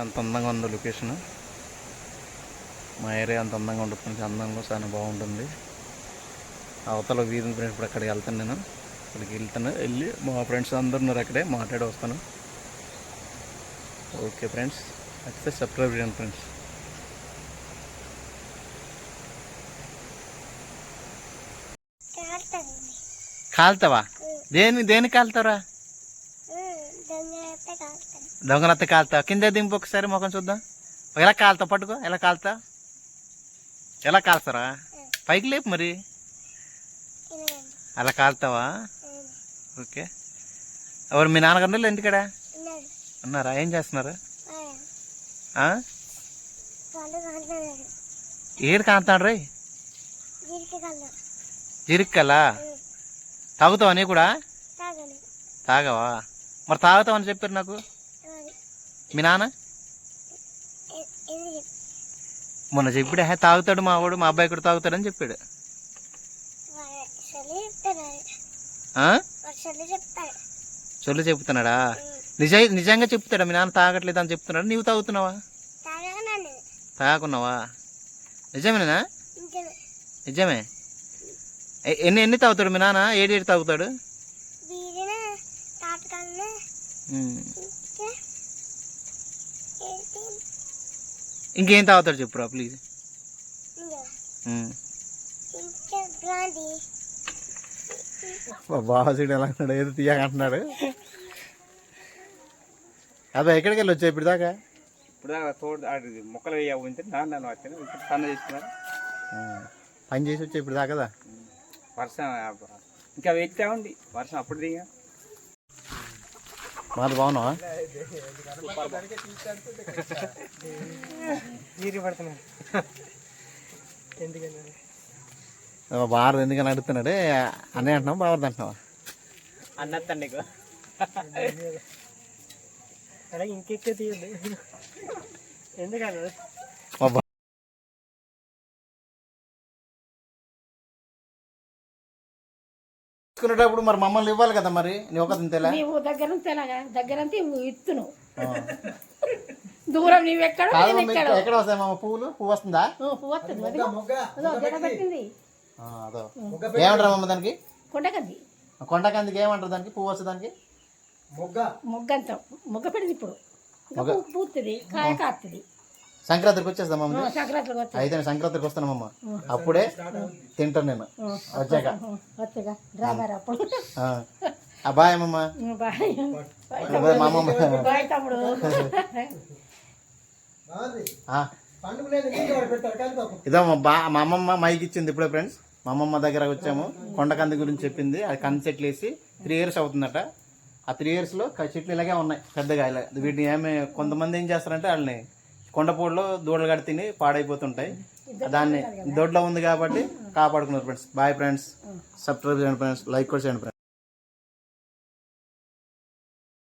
అంత అందంగా ఉంది లొకేషన్. మా ఏరియా అంత అందంగా ఉంటుంది, అందంగా చాలా బాగుంటుంది. అవతల వీధి ఫ్రెండ్స్ ఇప్పుడు అక్కడికి వెళ్తాను, నేను అక్కడికి వెళ్ళి మా ఫ్రెండ్స్ అందరు ఉన్నారు అక్కడే, మాట్లాడి వస్తాను. ఓకే ఫ్రెండ్స్, అయితే సబ్స్క్రైబ్ చేయండి ఫ్రెండ్స్. కాలుతావా? దేనికి కాలుతారా? దొంగలత్త కాలుతా. కింద దింపు ఒకసారి ముఖం చూద్దాం. ఎలా కాలుతా? పట్టుకో. ఎలా కాలుతా? ఎలా కాల్తారా? పైకి లేపు మరి. అలా కాలుతావా? ఓకే. ఎవరు మీ నాన్నగారు ఇంటికాడ ఉన్నారా? ఏం చేస్తున్నారు? ఏడు కాలుతాడు రే? జిరిక్కలా తాగుతావా? నీ కూడా తాగవా? మరి తాగుతావని చెప్పారు నాకు మీ నాన్న. మొన్న చెప్పాడు, తాగుతాడు మా వాడు, మా అబ్బాయి కూడా తాగుతాడని చెప్పాడు. చొల్లు చెప్తున్నాడా? నిజంగా చెప్తాడా? మీ నాన్న తాగట్లేదు అని చెప్తున్నాడు. నీవు తాగుతున్నావా? తాగున్నావా? నిజమేనా? నిజమే. ఎన్ని తాగుతాడు మీ నాన్న? ఏడేడు తాగుతాడు? ఇంకేం తాగుతాడు చెప్పురా ప్లీజ్. బాసుడు ఎలా అంటున్నాడు? ఏదో తీయకంటున్నాడు. అదే ఎక్కడికి వెళ్ళి వచ్చా ఇప్పుడు దాకా? మొక్కలు సన్న చేసుకున్నారు, పని చేసి వచ్చా ఇప్పుడు దాకా కదా. వర్షం ఇంకా వెళ్తా ఉంది, వర్షం అప్పుడు దిగా. మాది బాగున్నావా? బాగా ఎందుకని అడుగుతున్నాడు. అన్నయ్య అంటున్నావు, బావరది అంటున్నావా? అన్నత్త నీకు ఇంకెక్కువ తీయద్దు ఎందుకన్నా. తీసుకునేటప్పుడు మరి మమ్మల్ని ఇవ్వాలి కదా, మరి నీ ఒక తింటేలా? నీవు దగ్గరంతా ఇత్తును దూరం. నీవు ఎక్కడ వస్తాయి మామ? పువ్వు వస్తుందా? పువ్వు వస్తుంది. అదో ఏమంటారు మమ్మ దానికి? కొండకంది. కొండకందికి ఏమంటారు దానికి? పువ్వు వస్తుంది దానికి? మొగ్గంత మొగ్గ పెడిది. ఇప్పుడు పూస్తుంది, కాయ కాస్తుంది. సంక్రాంతికి వచ్చేస్తాం మమ్మ. అయితే సంక్రాంతికి వస్తానమ్మా, అప్పుడే తింటాను నేను వచ్చాక. బాయ్ అమ్మమ్మ. మా అమ్మమ్మ ఇదో మా అమ్మమ్మ మైక్ ఇచ్చింది ఇప్పుడే ఫ్రెండ్స్. మా అమ్మమ్మ దగ్గర వచ్చాము. కొండకంది గురించి చెప్పింది. అది కంది చెట్లు వేసి 3 years అవుతుందట. ఆ 3 yearsలో చెట్లు ఇలాగే ఉన్నాయి పెద్దగా. ఇలా వీటిని కొంతమంది ఏం చేస్తారంటే వాళ్ళని కొండపూడిలో దూడలు కట్టి తిని పాడైపోతుంటాయి. దాన్ని దొడ్లో ఉంది కాబట్టి కాపాడుకున్నారు ఫ్రెండ్స్. బాయ్ ఫ్రెండ్స్, సబ్స్క్రైబ్ చేయండి ఫ్రెండ్స్, లైక్ కూడా చేయండి ఫ్రెండ్స్.